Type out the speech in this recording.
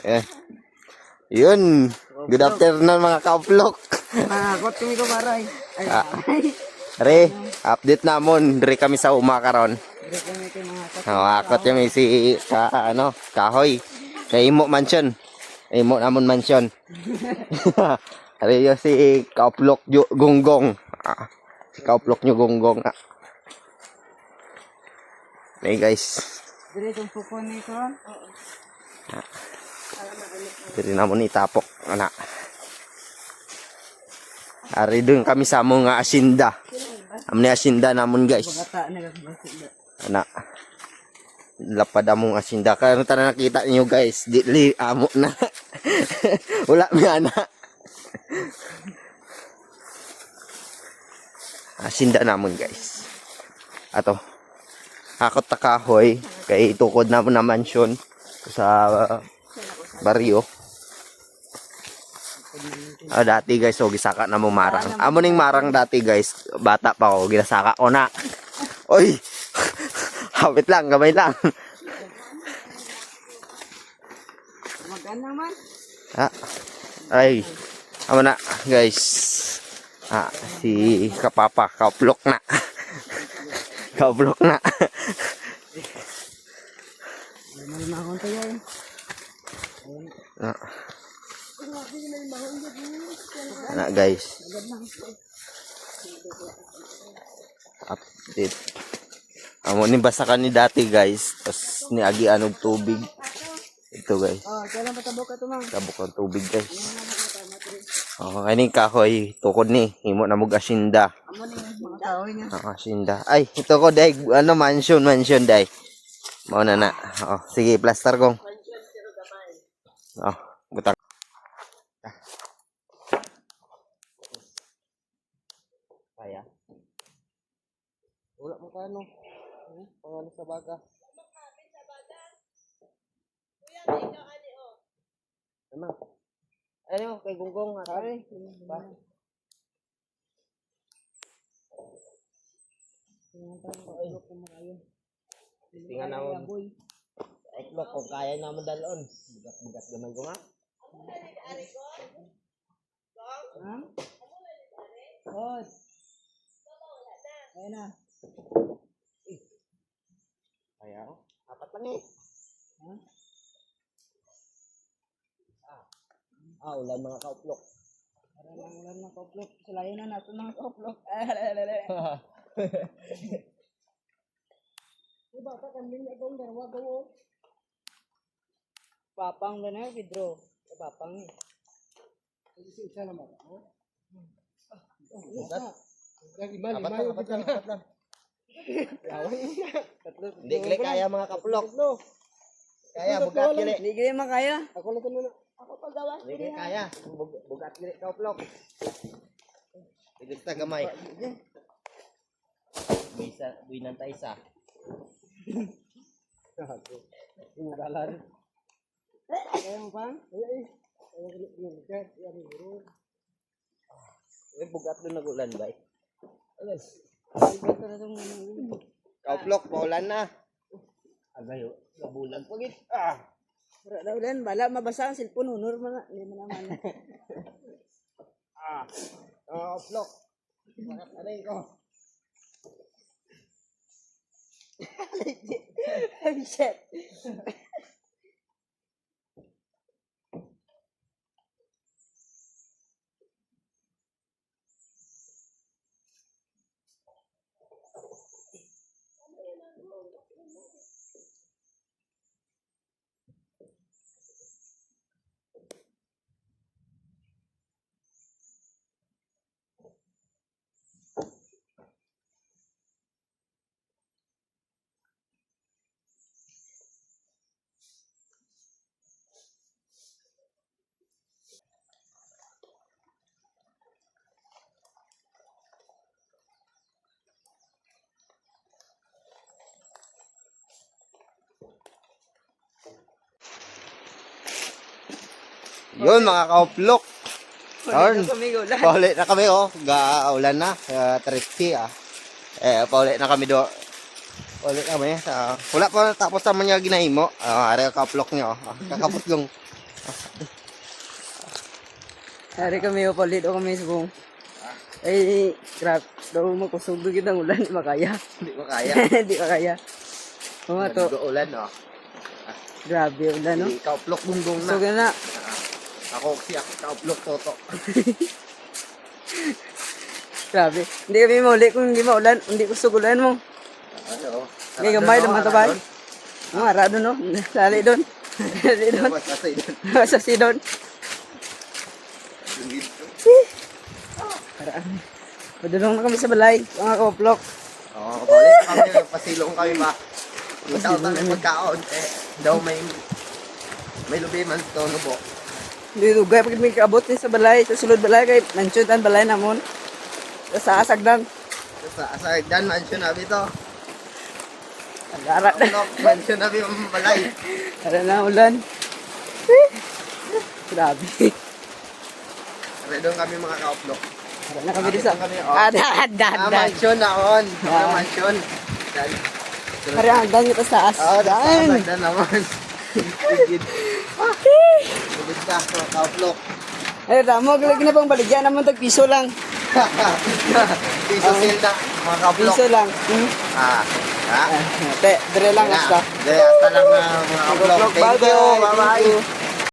Eh. Yun. Good afternoon mga kauplok. Akot kami ko maray. Ay, Re, update namon. Re kami sa umakaron. Dire kami kay mga akot. Akot kami si Kahoy. Sa Imo Mansion. Imo namon mansion. Re yo si kauplok Gonggong. Si kauplok nyo Gonggong. Hey guys. Dire tong suko nito. Diri namon itapok anak. Ari dun kami sa mga asinda. Amni asinda namon guys. Bata na gasbasig. Anak. Lapad among asinda. Kaya tanan nakita niyo guys, di amo na. Wala mi anak. Asinda namon guys. Ato. Akot ta kahoy kay tukod namon na mansion sa baryo. Dati guys, gisaka na mo marang. Amo ning marang dati guys, bata pa ako, ginasaka ko na. Oy. Hapit lang, gamay lang. Magan naman. Ay. Amo na guys. Si Kapapa, kauplok na. Kauplok na. Malima ko tayo. Anak guys. Update. Amo ni basakan ni dati guys, tapos ni agi anog tubig. Ito guys. Kailan matabok ka mang? Tabok ang tubig guys. Kaning kahoy, tukod ni himo na mog asinda. Amo ni mga kahoy niya. Asinda. Ay, ito ko dai mansion dai. Mao na. Sige, plaster kong. Butang. Kaya. Wala mo kano. Pangano sa baga. Emang. Ano kay Gonggong Ay, tingnan naman. Eklok kung kaya naman dalon. Bugat gamay ko nga. Hot. Ayun na. Kaya ko. Apat lang eh. Ulan mga kauplok. Ulan na kauplok. Sulayan na nato ng kauplok. Bata kambing na itong darwa gawo. Papang na na, Pedro. Papang eh. Isa naman. Lima yung kita na. Hindi kaya mga kauplok. Kaya bugat kili. Hindi kaya makaya. Ako lang muna. Ako pagawas. Hindi kaya. Bugat kili kauplok. Iligta gamay. Buy nantay isa. Umugalan. Kaya mo pa? Bugat doon nagulan ba? Kauplok, paulan na. Agayo, nabulan pagit. Ulan, bala mabasa ang cellphone, honor mga, hindi mo naman. Kauplok. Aray ko. Shit. Yun mga kauplok. Paulit na kami ulan. Paulit na kami oh. Gaulan na. Tricky Paulit na kami do. Ulit kami sa wala pa tapos naman niya ginahimo. Ari ka-vlog niyo. Kakaputlong. Hari kami upalit o kami subong. Ay, crap. Daw magkusog doon kita ulan. Di makaya. Hindi ko kaya. Di makaya. Oo nga to. Ulan no. Grabe ulan, no? Si ka-vlog gunggong na. So, na. Ako si ka-vlog toto. Grabe. Hindi kami mauli kung hindi maulan. Hindi kusog ulan mo. Ano? Ngay gamay naman to ba? Ara doon, no? Lali doon. Lali doon. Sa sidon. Padulong na kami sa balay, mga koplok. Oo, balik kami, pasilong kami ba? Matautan ng pagkaon, daw may lubi man to, no po? Hindi lugay, pag may kaabot din sa balay, sa sulod balay, kay nansyudan balay namon. Sa asagdan. Sa Asagdan, mansion nabi to. Agara na. Mansion nabi ang balay. Ara na ulan. Grabe. Kaya doon kami mga ka-uplock. Ara na kami din sa... Kami, oh. Adan. Mansion na on. Ah. Mansion. Dan. Ara, adan kita sa Oo, sa asagdan. Asagdan naman. Sigid. Sigid ka, mga ka-uplock. Ay, ramo, galagi na pang baligyan naman tag piso lang. Piso sale na, mga ka-uplock. Piso lang. Ha? Te, dire lang hasta. Hasta lang mga ka-uplock. Thank you. Bye-bye.